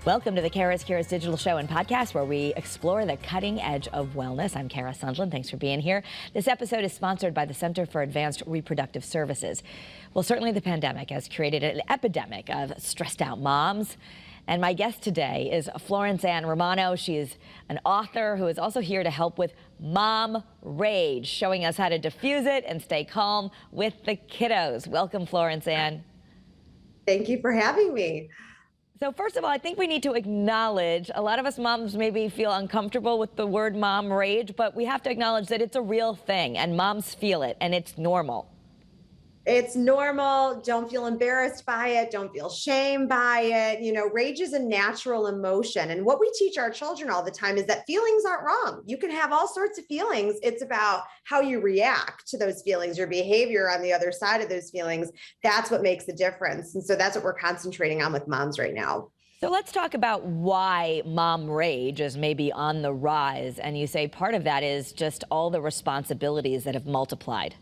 Welcome to the CURES digital show and podcast, where we explore the cutting edge of wellness. I'm Kara Sundlin. Thanks for being here. This episode is sponsored by the Center for Advanced Reproductive Services. Well, certainly the pandemic has created an epidemic of stressed out moms. And my guest today is Florence Ann Romano. She is an author who is also here to help with mom rage, showing us how to diffuse it and stay calm with the kiddos. Welcome, Florence Ann. Thank you for having me. So first of all, I think we need to acknowledge, a lot of us moms maybe feel uncomfortable with the word mom rage, but we have to acknowledge that it's a real thing and moms feel it and it's normal. It's normal. Don't feel embarrassed by it. Don't feel shame by it. You know, rage is a natural emotion. And what we teach our children all the time is that feelings aren't wrong. You can have all sorts of feelings. It's about how you react to those feelings, your behavior on the other side of those feelings. That's what makes the difference. And so that's what we're concentrating on with moms right now. So let's talk about why mom rage is maybe on the rise. And you say part of that is just all the responsibilities that have multiplied.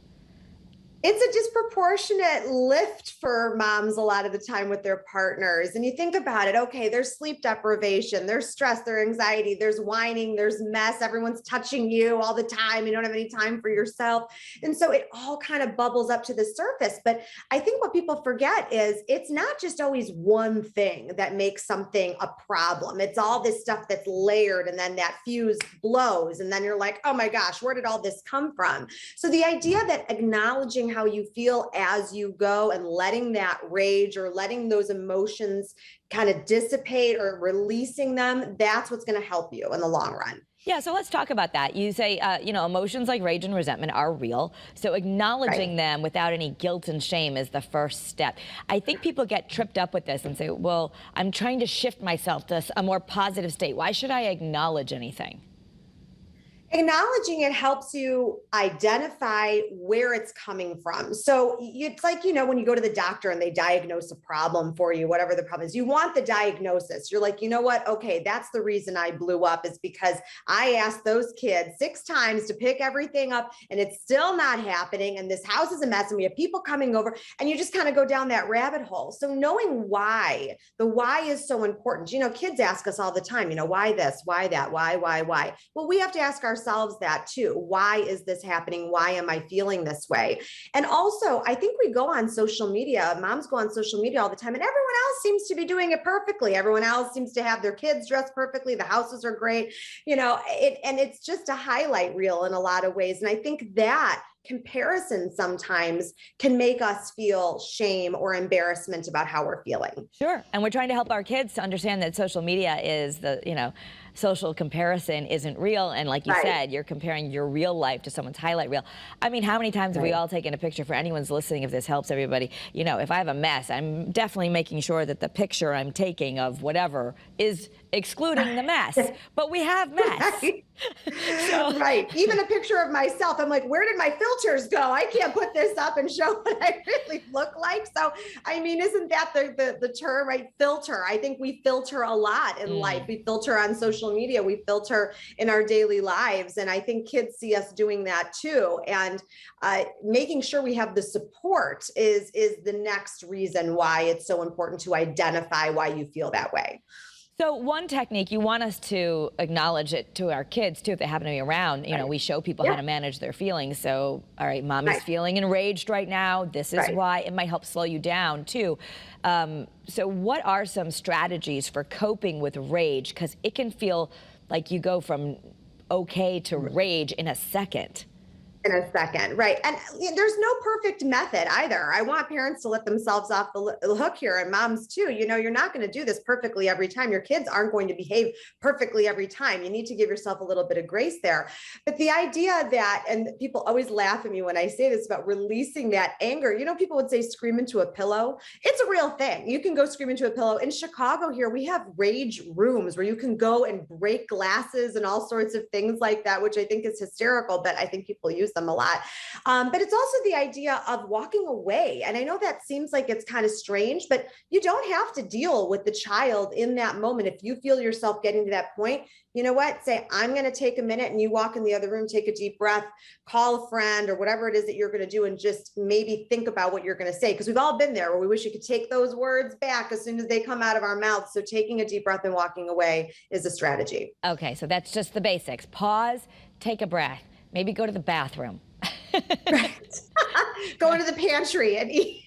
It's a disproportionate lift for moms a lot of the time with their partners. And you think about it, okay, there's sleep deprivation, there's stress, there's anxiety, there's whining, there's mess, everyone's touching you all the time. You don't have any time for yourself. And so it all kind of bubbles up to the surface. But I think what people forget is it's not just always one thing that makes something a problem. It's all this stuff that's layered, and then that fuse blows. And then you're like, oh my gosh, where did all this come from? So the idea that acknowledging how you feel as you go and letting that rage or letting those emotions kind of dissipate or releasing them, that's what's going to help you in the long run. Yeah, so let's talk about that. You say, emotions like rage and resentment are real. So acknowledging them without any guilt and shame is the first step. I think people get tripped up with this and say, well, I'm trying to shift myself to a more positive state. Why should I acknowledge anything? Acknowledging it helps you identify where it's coming from. So it's like, when you go to the doctor and they diagnose a problem for you, whatever the problem is, you want the diagnosis. You're like, you know what? Okay, that's the reason I blew up, is because I asked those kids 6 times to pick everything up and it's still not happening. And this house is a mess and we have people coming over, and you just kind of go down that rabbit hole. So knowing why, the why is so important. Kids ask us all the time, why this, why that, why? Well, we have to ask ourselves that too. Why is this happening? Why am I feeling this way? And also, I think we go on social media, moms go on social media all the time, and everyone else seems to be doing it perfectly. Everyone else seems to have their kids dressed perfectly. The houses are great, and it's just a highlight reel in a lot of ways. And I think that comparison sometimes can make us feel shame or embarrassment about how we're feeling. Sure. And we're trying to help our kids to understand that social media is social comparison isn't real. And like you said, you're comparing your real life to someone's highlight reel. I mean, how many times have we all taken a picture? For anyone's listening, if this helps everybody, if I have a mess, I'm definitely making sure that the picture I'm taking of whatever is excluding the mess. But we have mess. Right. Even a picture of myself, I'm like, where did my filters go? I can't put this up and show what I really look like. So, I mean, isn't that the term, right? Filter. I think we filter a lot in life. We filter on social media. We filter in our daily lives. And I think kids see us doing that too. And making sure we have the support is the next reason why it's so important to identify why you feel that way. So one technique, you want us to acknowledge it to our kids too, if they happen to be around. We show people how to manage their feelings. So, all right, mom is feeling enraged right now. This is why. It might help slow you down too. So what are some strategies for coping with rage? Because it can feel like you go from okay to rage in a second. In a second, right? And there's no perfect method either. I want parents to let themselves off the hook here, and moms too. You're not going to do this perfectly every time. Your kids aren't going to behave perfectly every time. You need to give yourself a little bit of grace there. But the idea that, and people always laugh at me when I say this about releasing that anger, people would say scream into a pillow. It's a real thing. You can go scream into a pillow. In Chicago here, we have rage rooms where you can go and break glasses and all sorts of things like that, which I think is hysterical, but I think people use them a lot. But it's also the idea of walking away. And I know that seems like it's kind of strange, but you don't have to deal with the child in that moment. If you feel yourself getting to that point, you know what? Say, I'm going to take a minute, and you walk in the other room, take a deep breath, call a friend or whatever it is that you're going to do, and just maybe think about what you're going to say. Because we've all been there where we wish you could take those words back as soon as they come out of our mouths. So taking a deep breath and walking away is a strategy. Okay, so that's just the basics. Pause, take a breath, maybe go to the bathroom. Right. Go into the pantry and eat.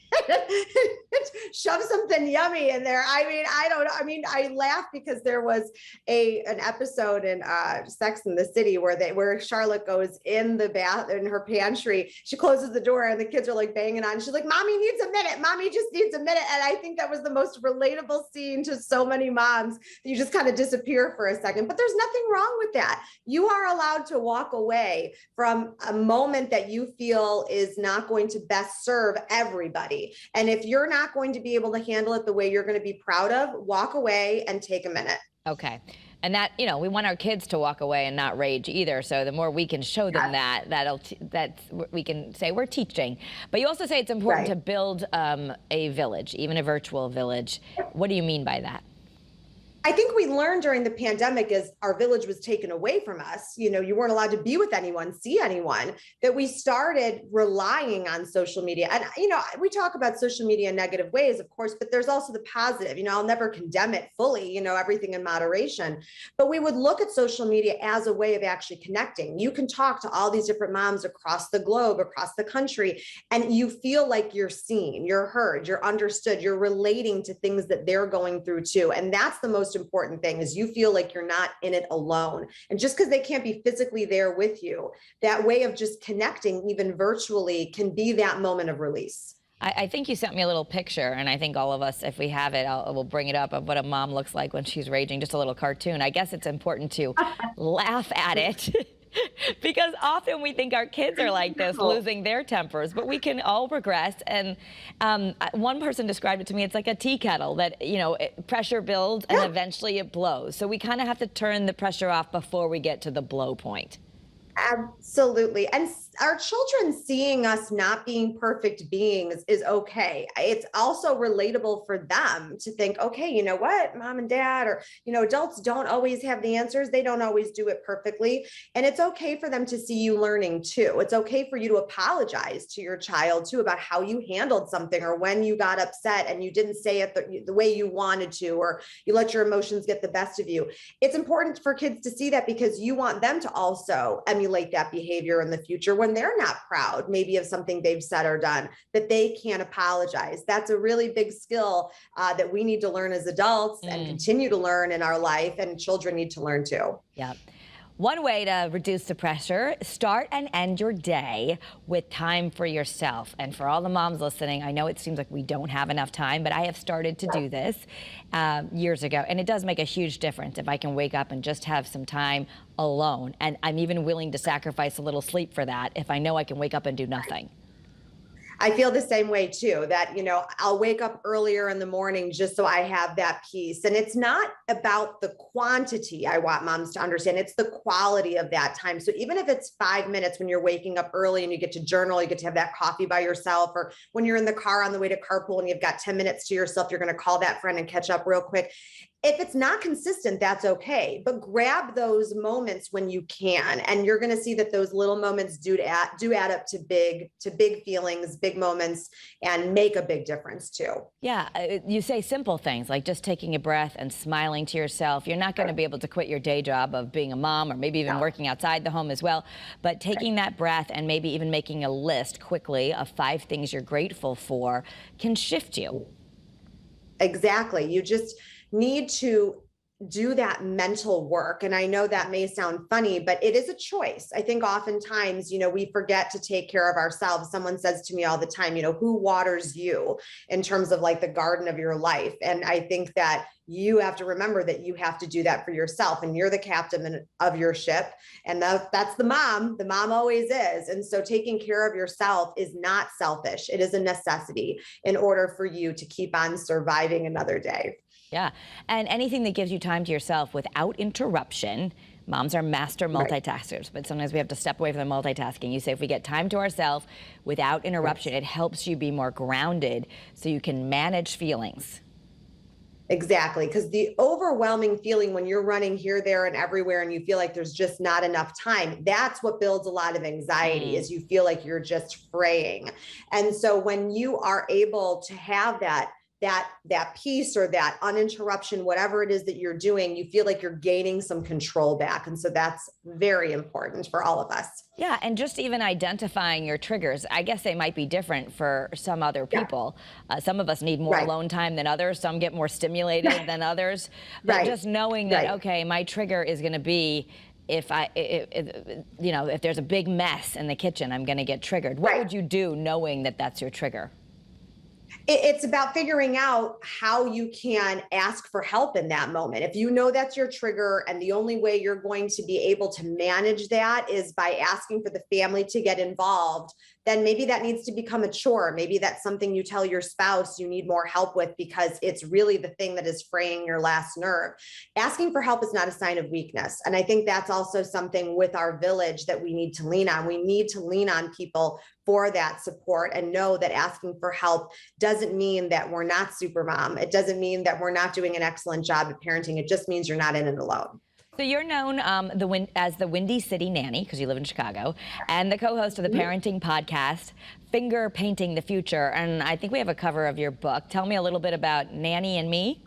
Shove something yummy in there. I mean, I don't know. I mean, I laugh because there was an episode in Sex and the City where Charlotte goes in the bath in her pantry. She closes the door and the kids are like banging on. She's like, "Mommy needs a minute. Mommy just needs a minute." And I think that was the most relatable scene to so many moms. You just kind of disappear for a second, but there's nothing wrong with that. You are allowed to walk away from a moment that you feel is not going to best serve everybody. And if you're not going to be able to handle it the way you're going to be proud of, walk away and take a minute. Okay. And that, we want our kids to walk away and not rage either. So the more we can show them that we can say we're teaching. But you also say it's important to build a village, even a virtual village. What do you mean by that? I think we learned during the pandemic, as our village was taken away from us, you weren't allowed to be with anyone, see anyone, that we started relying on social media. And, we talk about social media in negative ways, of course, but there's also the positive. I'll never condemn it fully, everything in moderation. But we would look at social media as a way of actually connecting. You can talk to all these different moms across the globe, across the country, and you feel like you're seen, you're heard, you're understood, you're relating to things that they're going through too. And that's the most important thing, is you feel like you're not in it alone. And just because they can't be physically there with you, that way of just connecting, even virtually, can be that moment of release. I think you sent me a little picture, and I think all of us, if we have it, we'll bring it up, of what a mom looks like when she's raging, just a little cartoon. I guess it's important to laugh at it. Because often we think our kids are like this, losing their tempers, but we can all regress. And one person described it to me, it's like a tea kettle that, pressure builds and eventually it blows. So we kind of have to turn the pressure off before we get to the blow point. Absolutely. And our children seeing us not being perfect beings is okay. It's also relatable for them to think, okay, you know what, mom and dad, or, adults don't always have the answers. They don't always do it perfectly. And it's okay for them to see you learning too. It's okay for you to apologize to your child too about how you handled something, or when you got upset and you didn't say it the way you wanted to, or you let your emotions get the best of you. It's important for kids to see that, because you want them to also emulate that behavior in the future when they're not proud, maybe of something they've said or done, that they can't apologize. That's a really big skill that we need to learn as adults and continue to learn in our life, and children need to learn too. Yeah. One way to reduce the pressure, start and end your day with time for yourself. And for all the moms listening, I know it seems like we don't have enough time, but I have started to do this years ago. And it does make a huge difference if I can wake up and just have some time alone. And I'm even willing to sacrifice a little sleep for that if I know I can wake up and do nothing. I feel the same way too, that, I'll wake up earlier in the morning just so I have that peace. And it's not about the quantity, I want moms to understand, it's the quality of that time. So even if it's 5 minutes when you're waking up early and you get to journal, you get to have that coffee by yourself, or when you're in the car on the way to carpool and you've got 10 minutes to yourself, you're going to call that friend and catch up real quick. If it's not consistent, that's okay. But grab those moments when you can, and you're going to see that those little moments do add up to big feelings, big moments, and make a big difference too. Yeah, you say simple things like just taking a breath and smiling to yourself. You're not going to be able to quit your day job of being a mom, or maybe even working outside the home as well. But taking that breath and maybe even making a list quickly of 5 things you're grateful for can shift you. Exactly. You just need to do that mental work. And I know that may sound funny, but it is a choice. I think oftentimes, we forget to take care of ourselves. Someone says to me all the time, who waters you in terms of like the garden of your life? And I think that you have to remember that you have to do that for yourself, and you're the captain of your ship. And that's the mom. The mom always is. And so taking care of yourself is not selfish. It is a necessity in order for you to keep on surviving another day. Yeah. And anything that gives you time to yourself without interruption, Moms are master multitaskers, but sometimes we have to step away from the multitasking. You say if we get time to ourselves without interruption, it helps you be more grounded so you can manage feelings. Exactly. Because the overwhelming feeling when you're running here, there, and everywhere, and you feel like there's just not enough time, that's what builds a lot of anxiety, is you feel like you're just fraying. And so when you are able to have that peace or that uninterruption, whatever it is that you're doing, you feel like you're gaining some control back. And so that's very important for all of us. Yeah, and just even identifying your triggers. I guess they might be different for some other people. Some of us need more alone time than others. Some get more stimulated than others. But just knowing that, okay, my trigger is going to be if there's a big mess in the kitchen, I'm going to get triggered. What would you do knowing that that's your trigger? It's about figuring out how you can ask for help in that moment. If you know that's your trigger and the only way you're going to be able to manage that is by asking for the family to get involved, then maybe that needs to become a chore. Maybe that's something you tell your spouse you need more help with because it's really the thing that is fraying your last nerve. Asking for help is not a sign of weakness. And I think that's also something with our village that we need to lean on. We need to lean on people for that support and know that asking for help doesn't mean that we're not super mom. It doesn't mean that we're not doing an excellent job at parenting. It just means you're not in it alone. So you're known as the Windy City Nanny, because you live in Chicago, and the co-host of the parenting podcast, Finger Painting the Future. And I think we have a cover of your book. Tell me a little bit about Nanny and Me.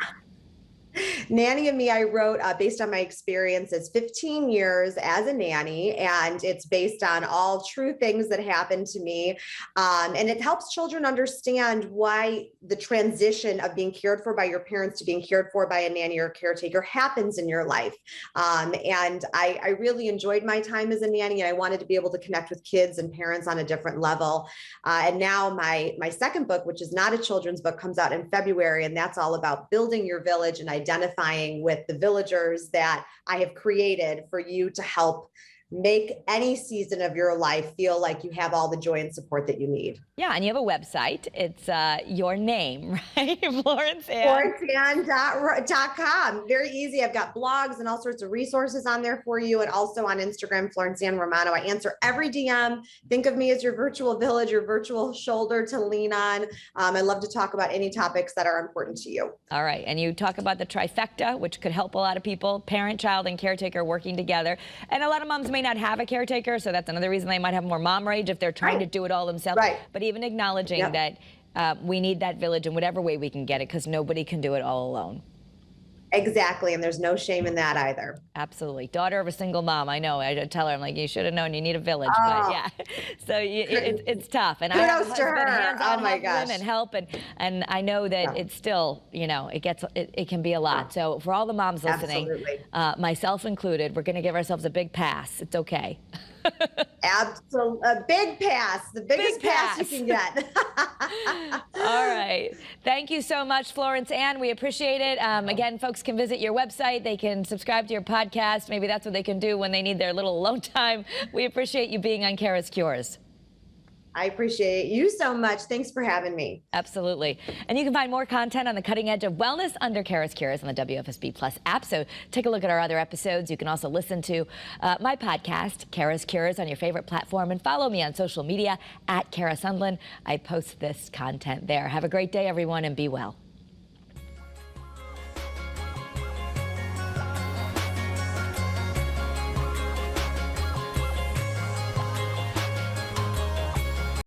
Nanny and Me, I wrote based on my experiences, 15 years as a nanny, and it's based on all true things that happened to me. And it helps children understand why the transition of being cared for by your parents to being cared for by a nanny or caretaker happens in your life. And I really enjoyed my time as a nanny, and I wanted to be able to connect with kids and parents on a different level. And now my second book, which is not a children's book, comes out in February, and that's all about building your village and identifying with the villagers that I have created for you to help make any season of your life feel like you have all the joy and support that you need. Yeah, and you have a website. It's your name, right? Florence Ann. FlorenceAnn.com. Very easy. I've got blogs and all sorts of resources on there for you. And also on Instagram, Florence Ann Romano. I answer every DM. Think of me as your virtual village, your virtual shoulder to lean on. I love to talk about any topics that are important to you. All right. And you talk about the trifecta, which could help a lot of people, parent, child, and caretaker working together. And a lot of moms may not have a caretaker, so that's another reason they might have more mom rage if they're trying to do it all themselves. But even acknowledging that we need that village in whatever way we can get it, because nobody can do it all alone. Exactly, and there's no shame in that either. Absolutely. Daughter of a single mom, I know. I tell her, I'm like, you should have known you need a village. But yeah, so it's tough. And I have a husband, hands-on husband and help, and I know that it's still, it can be a lot. So for all the moms listening, myself included, we're going to give ourselves a big pass. It's okay. Absolutely. A big pass. The biggest pass you can get. All right. Thank you so much, Florence Ann. We appreciate it. Again, folks can visit your website. They can subscribe to your podcast. Maybe that's what they can do when they need their little alone time. We appreciate you being on CURES. I appreciate you so much. Thanks for having me. Absolutely. And you can find more content on the cutting edge of wellness under CURES on the WFSB Plus app. So take a look at our other episodes. You can also listen to my podcast, CURES, on your favorite platform, and follow me on social media at Cara Sundlin. I post this content there. Have a great day, everyone, and be well.